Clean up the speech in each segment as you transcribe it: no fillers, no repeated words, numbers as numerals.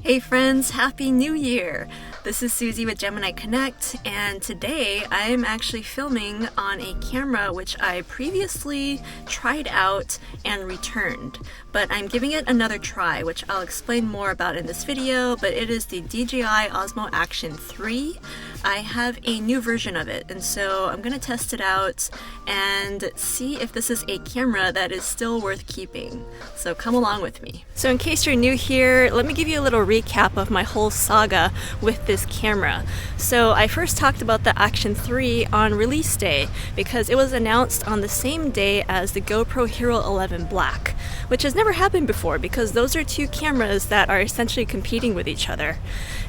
Hey friends, Happy New Year! This is Susie with Gemini Connect, and today I'm actually filming on a camera which I previously tried out and returned. But I'm giving it another try, which I'll explain more about in this video, but it is the DJI Osmo Action 3. I have a new version of it, and so I'm going to test it out and see if this is a camera that is still worth keeping. So come along with me. So in case you're new here, let me give you a little recap of my whole saga with this camera. So I first talked about the Action 3 on release day because it was announced on the same day as the GoPro Hero 11 Black, which has never happened before because those are two cameras that are essentially competing with each other.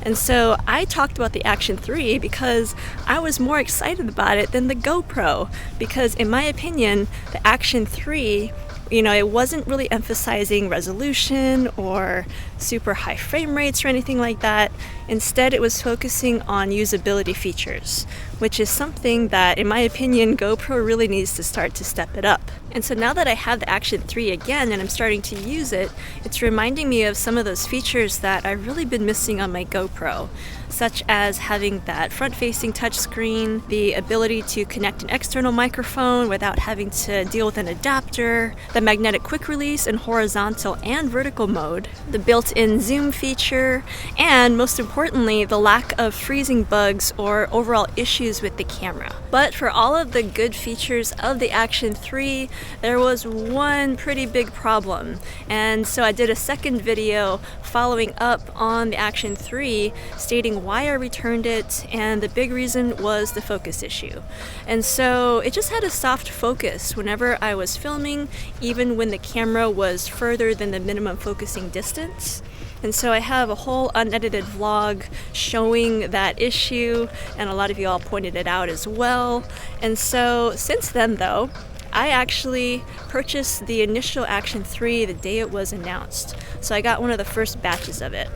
And so I talked about the Action 3 because I was more excited about it than the GoPro, because in my opinion, the Action 3, it wasn't really emphasizing resolution or super high frame rates or anything like that. Instead, it was focusing on usability features, which is something that, in my opinion, GoPro really needs to start to step it up. And so now that I have the Action 3 again and I'm starting to use it, it's reminding me of some of those features that I've really been missing on my GoPro, such as having that front-facing touchscreen, the ability to connect an external microphone without having to deal with an adapter, the magnetic quick release in horizontal and vertical mode, the built-in zoom feature, and most importantly, the lack of freezing bugs or overall issues with the camera. But for all of the good features of the Action 3, there was one pretty big problem. And so I did a second video following up on the Action 3 stating why I returned it, and the big reason was the focus issue. And so it just had a soft focus whenever I was filming, even when the camera was further than the minimum focusing distance. And so I have a whole unedited vlog showing that issue, and a lot of you all pointed it out as well. And so since then though, I actually purchased the initial Action 3 the day it was announced. So I got one of the first batches of it.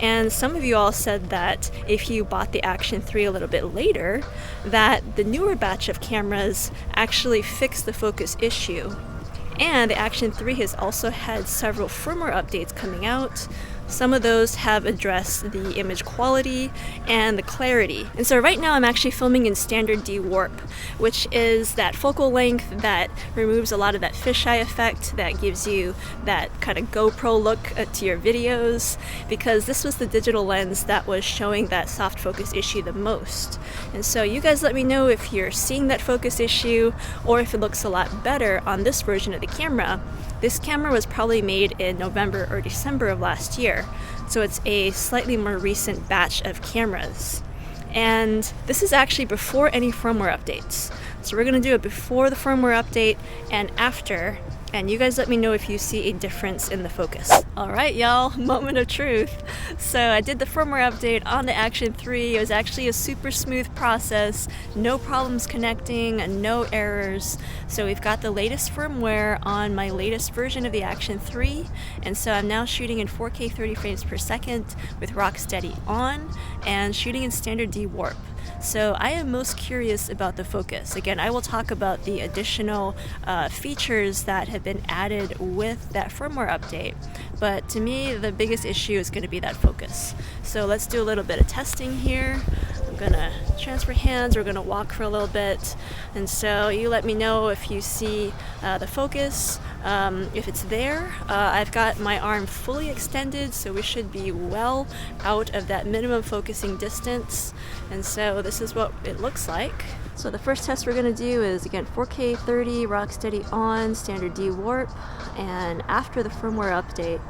And some of you all said that if you bought the Action 3 a little bit later, that the newer batch of cameras actually fixed the focus issue. And the Action 3 has also had several firmware updates coming out. Some of those have addressed the image quality and the clarity. And so right now I'm actually filming in standard D-warp, which is that focal length that removes a lot of that fisheye effect that gives you that kind of GoPro look to your videos, because this was the digital lens that was showing that soft focus issue the most. And so you guys let me know if you're seeing that focus issue or if it looks a lot better on this version of the camera. This camera was probably made in November or December of last year, so it's a slightly more recent batch of cameras. And this is actually before any firmware updates. So we're going to do it before the firmware update and after, and you guys let me know if you see a difference in the focus. Alright y'all, moment of truth. So I did the firmware update on the Action 3. It was actually a super smooth process, no problems connecting, no errors. So we've got the latest firmware on my latest version of the Action 3, and so I'm now shooting in 4K 30 frames per second with Rocksteady on and shooting in standard D-warp. So I am most curious about the focus. Again, I will talk about the additional features that have been added with that firmware update. But to me, the biggest issue is going to be that focus. So let's do a little bit of testing here. I'm going to transfer hands, we're going to walk for a little bit. And so you let me know if you see the focus, if it's there. I've got my arm fully extended, so we should be well out of that minimum focusing distance. And so this is what it looks like. So the first test we're going to do is, again, 4K 30, Rocksteady on, standard D-warp, and after the firmware update,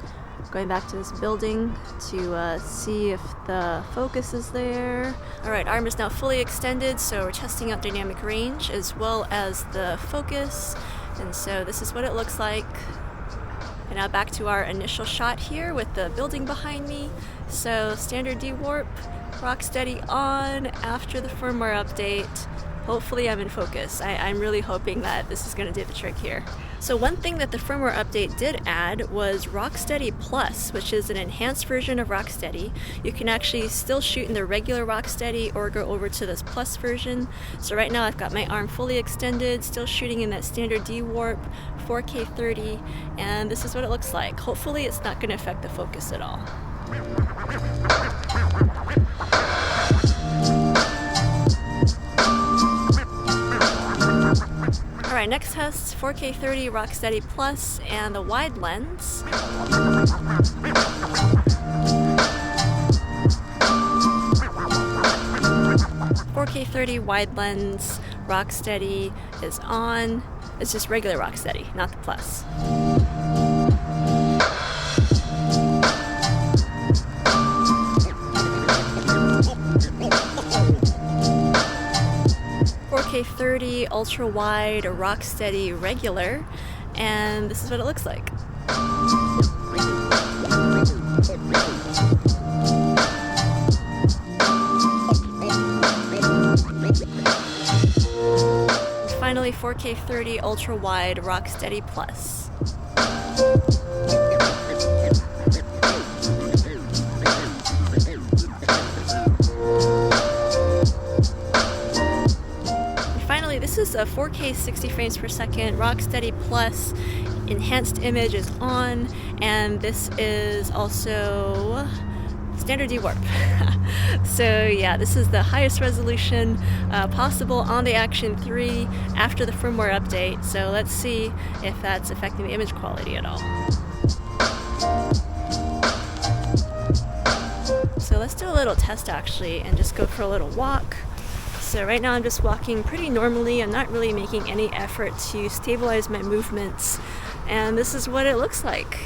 going back to this building to see if the focus is there. Alright, arm is now fully extended, so we're testing out dynamic range as well as the focus, and so this is what it looks like. And now back to our initial shot here with the building behind me. So standard D-warp, Rocksteady on after the firmware update. Hopefully I'm in focus. I'm really hoping that this is going to do the trick here. So one thing that the firmware update did add was Rocksteady Plus, which is an enhanced version of Rocksteady. You can actually still shoot in the regular Rocksteady or go over to this Plus version. So right now I've got my arm fully extended, still shooting in that standard D-warp, 4K 30, and this is what it looks like. Hopefully it's not going to affect the focus at all. Alright, next test, 4K 30 Rocksteady Plus and the wide lens. 4K 30 wide lens Rocksteady is on. It's just regular Rocksteady, not the Plus. .4K 30 ultra wide Rocksteady regular, and this is what it looks like. Finally, 4K 30 ultra wide Rocksteady Plus. Finally, this is a 4K 60 frames per second Rocksteady Plus. Enhanced image is on, and this is also standard dewarp. So yeah, this is the highest resolution possible on the Action 3 after the firmware update. So let's see if that's affecting the image quality at all. So let's do a little test actually and just go for a little walk. So right now I'm just walking pretty normally. I'm not really making any effort to stabilize my movements, and this is what it looks like.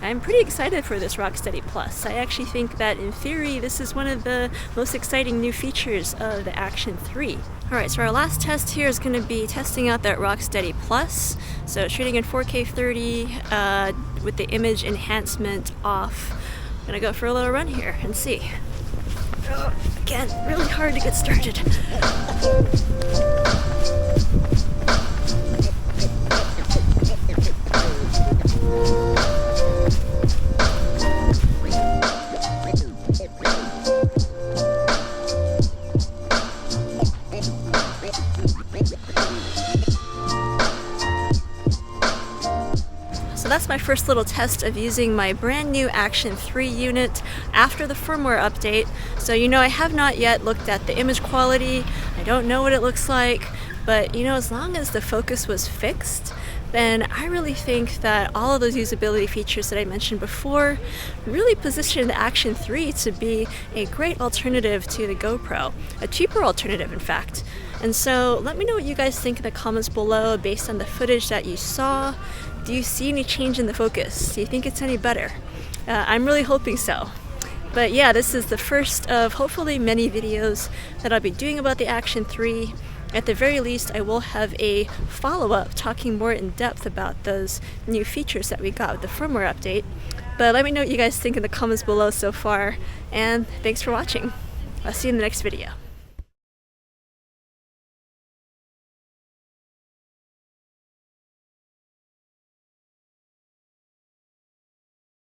I'm pretty excited for this Rocksteady Plus. I actually think that in theory this is one of the most exciting new features of the Action 3. Alright, so our last test here is going to be testing out that Rocksteady Plus. So shooting in 4K 30 with the image enhancement off. I'm going to go for a little run here and see. Oh, again, really hard to get started. So that's my first little test of using my brand new Action 3 unit after the firmware update. So you know, I have not yet looked at the image quality. I don't know what it looks like, but you know, as long as the focus was fixed, then I really think that all of those usability features that I mentioned before really position the Action 3 to be a great alternative to the GoPro, a cheaper alternative in fact. And so let me know what you guys think in the comments below based on the footage that you saw. Do you see any change in the focus? Do you think it's any better? I'm really hoping so. But yeah, this is the first of hopefully many videos that I'll be doing about the Action 3. At the very least, I will have a follow-up talking more in depth about those new features that we got with the firmware update. But let me know what you guys think in the comments below so far, and thanks for watching. I'll see you in the next video.